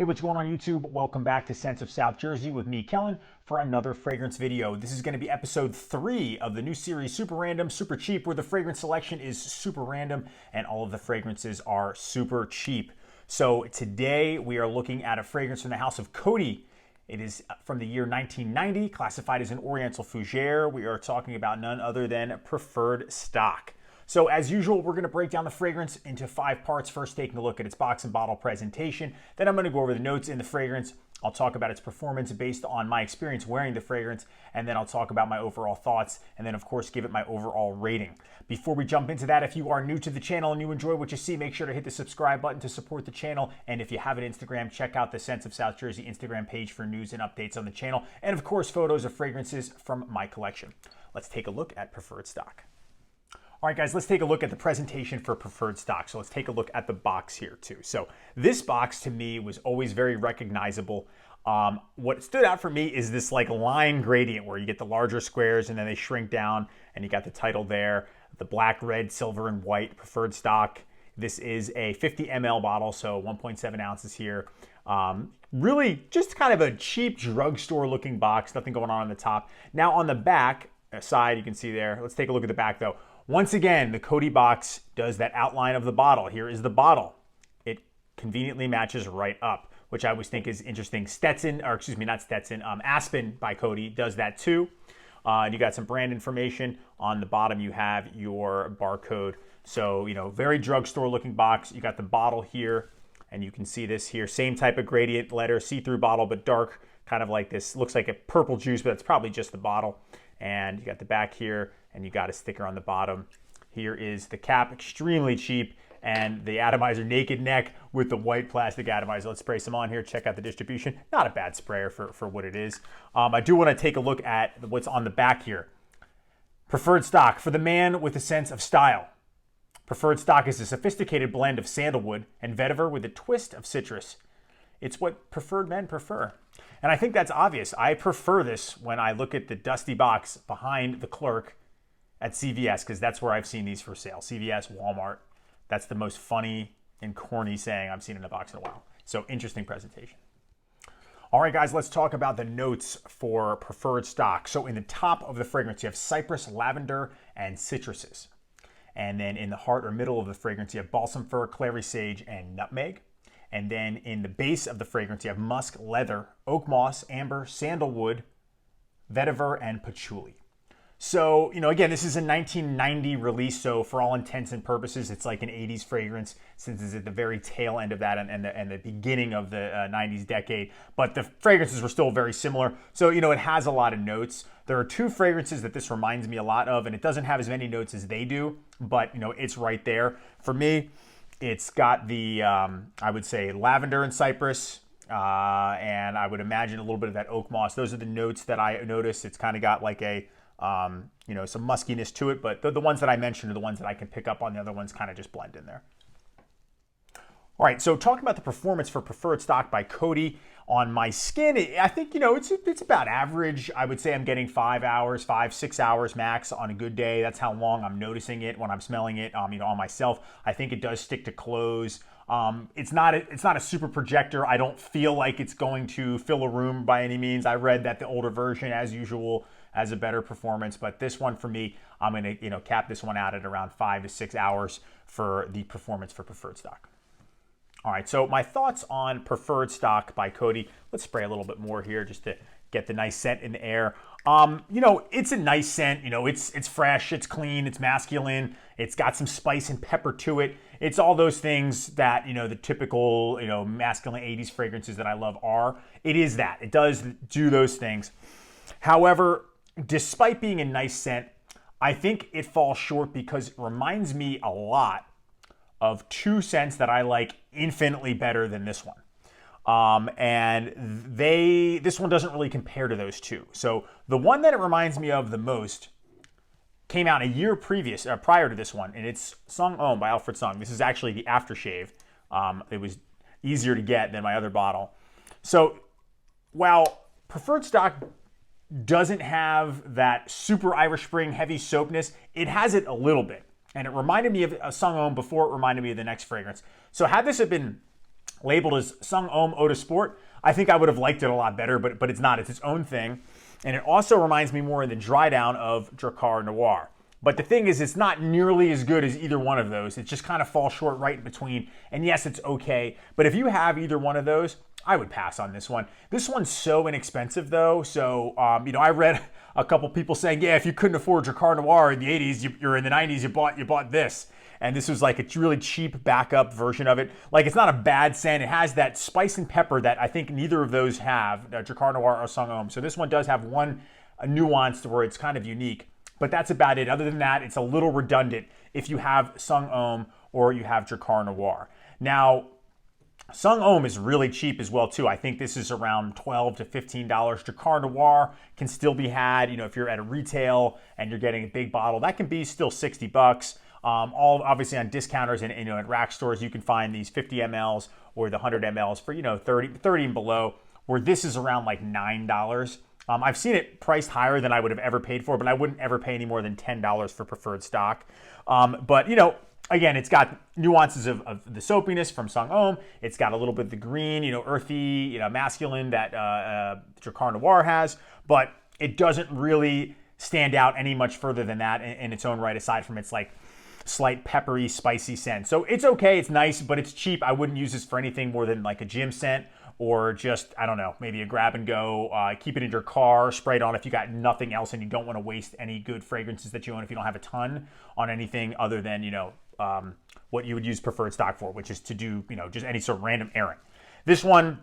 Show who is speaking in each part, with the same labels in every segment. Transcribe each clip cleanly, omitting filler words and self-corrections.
Speaker 1: Hey, what's going on YouTube? Welcome back to Scents of South Jersey with me, Kellen, for another fragrance video. This is going to be episode 3 of the new series, Super Random, Super Cheap, where the fragrance selection is super random and all of the fragrances are super cheap. So today we are looking at a fragrance from the House of Coty. It is from the year 1990, classified as an Oriental Fougere. We are talking about none other than Preferred Stock. So as usual, we're going to break down the fragrance into 5 parts. First, taking a look at its box and bottle presentation. Then I'm going to go over the notes in the fragrance. I'll talk about its performance based on my experience wearing the fragrance. And then I'll talk about my overall thoughts. And then, of course, give it my overall rating. Before we jump into that, if you are new to the channel and you enjoy what you see, make sure to hit the subscribe button to support the channel. And if you have an Instagram, check out the Scents of South Jersey Instagram page for news and updates on the channel. And, of course, photos of fragrances from my collection. Let's take a look at Preferred Stock. All right, guys, let's take a look at the presentation for Preferred Stock. So let's take a look at the box here, too. So this box, to me, was always very recognizable. What stood out for me is this like line gradient where you get the larger squares and then they shrink down, and you got the title there, the black, red, silver, and white Preferred Stock. This is a 50 ml bottle, so 1.7 ounces here. Really just kind of a cheap drugstore looking box, nothing going on the top. Now on the back side, you can see there, let's take a look at the back though. Once again, the Coty box does that outline of the bottle. Here is the bottle. It conveniently matches right up, which I always think is interesting. Aspen by Coty does that too. You got some brand information. On the bottom, you have your barcode. So, very drugstore looking box. You got the bottle here, and you can see this here. Same type of gradient letter, see-through bottle, but dark, kind of like this. Looks like a purple juice, but it's probably just the bottle. And you got the back here, and you got a sticker on the bottom. Here is the cap, extremely cheap, and the atomizer naked neck with the white plastic atomizer. Let's spray some on here, check out the distribution. Not a bad sprayer for what it is. I do want to take a look at what's on the back here. Preferred Stock, for the man with a sense of style. Preferred Stock is a sophisticated blend of sandalwood and vetiver with a twist of citrus. It's what preferred men prefer. And I think that's obvious. I prefer this when I look at the dusty box behind the clerk at CVS, because that's where I've seen these for sale. CVS, Walmart. That's the most funny and corny saying I've seen in a box in a while. So interesting presentation. All right, guys, let's talk about the notes for Preferred Stock. So in the top of the fragrance, you have cypress, lavender, and citruses. And then in the heart or middle of the fragrance, you have balsam fir, clary sage, and nutmeg. And then in the base of the fragrance, you have musk, leather, oak moss, amber, sandalwood, vetiver, and patchouli. So, again, this is a 1990 release, so for all intents and purposes, it's like an 80s fragrance since it's at the very tail end of that and the beginning of the 90s decade. But the fragrances were still very similar. So, it has a lot of notes. There are 2 fragrances that this reminds me a lot of, and it doesn't have as many notes as they do, but, it's right there. For me, it's got the, I would say, lavender and cypress, and I would imagine a little bit of that oak moss. Those are the notes that I noticed. It's kind of got like a, some muskiness to it, but the ones that I mentioned are the ones that I can pick up on. The other ones kind of just blend in there. All right, so talking about the performance for Preferred Stock by Coty on my skin, I think, it's about average. I would say I'm getting 5 hours, 6 hours max on a good day. That's how long I'm noticing it when I'm smelling it, on myself. I think it does stick to clothes. It's not a super projector. I don't feel like it's going to fill a room by any means. I read that the older version, as usual, has a better performance, but this one for me, I'm going to, cap this one out at around 5 to 6 hours for the performance for Preferred Stock. All right, so my thoughts on Preferred Stock by Coty. Let's spray a little bit more here just to get the nice scent in the air. It's a nice scent. It's fresh, it's clean, it's masculine. It's got some spice and pepper to it. It's all those things that, the typical, masculine 80s fragrances that I love are. It is that. It does do those things. However, despite being a nice scent, I think it falls short because it reminds me a lot of 2 scents that I like infinitely better than this one. This one doesn't really compare to those 2. So the one that it reminds me of the most came out a year prior to this one, and it's Sung Om by Alfred Sung. This is actually the aftershave. It was easier to get than my other bottle. So while Preferred Stock doesn't have that super Irish Spring heavy soapness, it has it a little bit. And it reminded me of a Sung Om before it reminded me of the next fragrance. So had this have been labeled as Sung Ohm Eau de Sport. I think I would have liked it a lot better, but it's not. It's its own thing. And it also reminds me more in the dry down of Drakkar Noir. But the thing is, it's not nearly as good as either one of those. It just kind of falls short right in between. And yes, it's okay. But if you have either one of those, I would pass on this one. This one's so inexpensive though. So, I read a couple people saying, yeah, if you couldn't afford Drakkar Noir in the 80s, you're in the 90s, you bought this. And this was like a really cheap backup version of it. Like, it's not a bad scent. It has that spice and pepper that I think neither of those have, Drakkar Noir or Sung Ohm. So this one does have one nuance where it's kind of unique. But that's about it. Other than that, it's a little redundant if you have Sung Ohm or you have Drakkar Noir. Now, Sung Ohm is really cheap as well too. I think this is around $12 to $15. Drakkar Noir can still be had, if you're at a retail and you're getting a big bottle, that can be still $60. All obviously on discounters and at rack stores, you can find these 50 mLs or the 100 mLs for 30 and below, where this is around like $9. I've seen it priced higher than I would have ever paid for, but I wouldn't ever pay any more than $10 for preferred stock. But again, it's got nuances of the soapiness from Sung Ohm. It's got a little bit of the green, earthy, masculine that Drakkar Noir has, but it doesn't really stand out any much further than that in its own right, aside from its like slight peppery, spicy scent. So it's okay, it's nice, but it's cheap. I wouldn't use this for anything more than like a gym scent or just, I don't know, maybe a grab and go, keep it in your car, spray it on if you got nothing else and you don't want to waste any good fragrances that you own if you don't have a ton on anything other than, what you would use preferred stock for, which is to do, just any sort of random errand. This one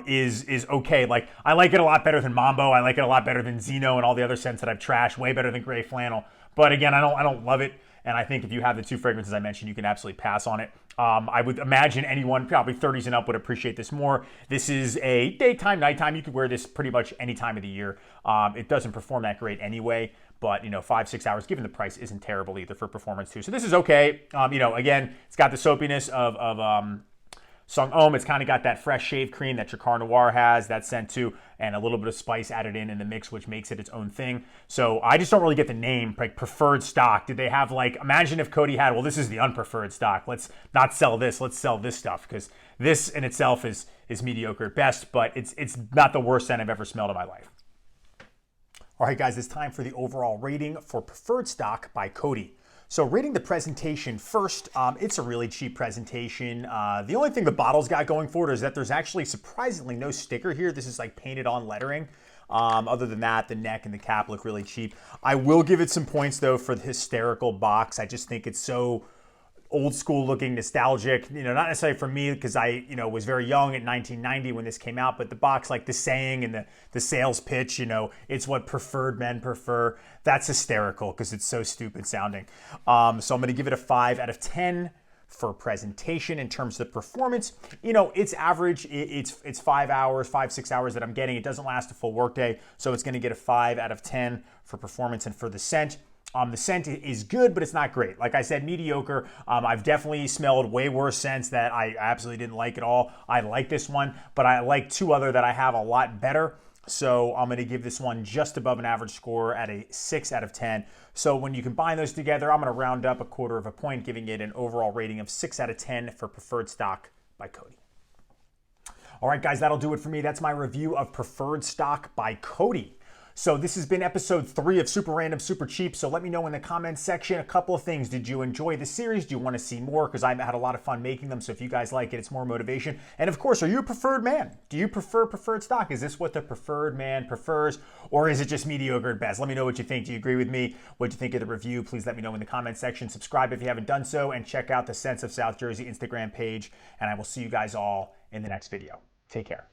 Speaker 1: is okay. Like, I like it a lot better than Mambo. I like it a lot better than Zeno and all the other scents that I've trashed, way better than Gray Flannel. But again, I don't love it. And I think if you have the two fragrances I mentioned, you can absolutely pass on it. I would imagine anyone probably 30s and up would appreciate this more. This is a daytime, nighttime. You could wear this pretty much any time of the year. It doesn't perform that great anyway, but 5-6 hours, given the price, isn't terrible either for performance too. So this is okay. Again, it's got the soapiness of Sung Ohm. It's kind of got that fresh shave cream that Drakkar Noir has, that scent too, and a little bit of spice added in the mix, which makes it its own thing. So I just don't really get the name, like preferred stock. Did they have imagine if Coty had, well, this is the unpreferred stock. Let's not sell this. Let's sell this stuff, because this in itself is mediocre at best, but it's not the worst scent I've ever smelled in my life. All right, guys, it's time for the overall rating for preferred stock by Coty. So rating the presentation first, it's a really cheap presentation. The only thing the bottle's got going for it is that there's actually surprisingly no sticker here. This is like painted on lettering. Other than that, the neck and the cap look really cheap. I will give it some points though for the hysterical box. I just think it's so old school looking, nostalgic, not necessarily for me because I, was very young in 1990 when this came out, but the box, like the saying and the sales pitch, it's what preferred men prefer. That's hysterical because it's so stupid sounding. So I'm going to give it a 5 out of 10 for presentation. In terms of the performance, it's average. It's 5-6 hours that I'm getting. It doesn't last a full workday. So it's going to get a 5 out of 10 for performance. And for the scent, the scent is good, but it's not great. Like I said, mediocre. I've definitely smelled way worse scents that I absolutely didn't like at all. I like this one, but I like two other that I have a lot better. So I'm going to give this one just above an average score at a 6 out of 10. So when you combine those together, I'm going to round up 1/4 point, giving it an overall rating of 6 out of 10 for preferred stock by Coty. All right, guys, that'll do it for me. That's my review of preferred stock by Coty. So this has been episode 3 of Super Random, Super Cheap. So let me know in the comments section a couple of things. Did you enjoy the series? Do you want to see more? Because I had a lot of fun making them. So if you guys like it, it's more motivation. And of course, are you a preferred man? Do you prefer preferred stock? Is this what the preferred man prefers? Or is it just mediocre at best? Let me know what you think. Do you agree with me? What do you think of the review? Please let me know in the comments section. Subscribe if you haven't done so. And check out the Scents of South Jersey Instagram page. And I will see you guys all in the next video. Take care.